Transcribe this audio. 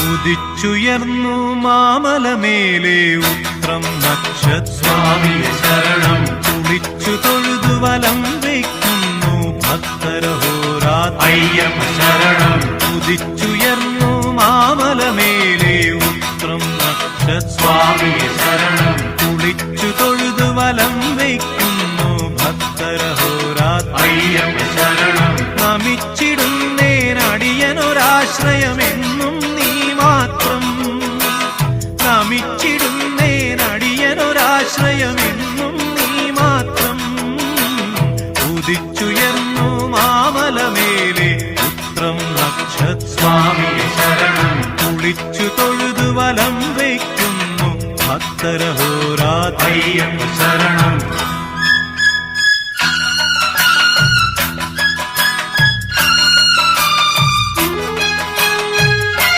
ഉദിച്ചുയർന്നു മാമലമേലെ ഉത്രം നക്ഷസ്വാമിയെ ശരണം. കുളിച്ചു തൊഴുതു വലം വയ്ക്കുന്നു ഭക്തരഹോരാത്ര അയ്യപ്പ ശരണം. ഉദിച്ചുയർന്നു മാമലമേലെ ഉത്രം നക്ഷസ്വാമിയെ ശരണം. കുളിച്ചു തൊഴുതു വലം വയ്ക്കുന്നു ഭക്തരഹോരാത്ര അയ്യപ്പ ശരണം. നമിച്ചിടുന്നേനടിയനൊരാശ്രയമെന്നും നീ മാത്രം. നമിച്ചിടുന്നേനടിയനൊരാശ്രയമെന്നും നീ മാത്രം. ഉദിച്ചുയർന്നു മാമലമേലെ ഉത്രം നക്ഷസ്വാമിയെ ശരണം. കുളിച്ചു തൊഴുതു വലം വയ്ക്കുന്നു ഭക്തരഹോരാത്ര അയ്യപ്പ ശരണം.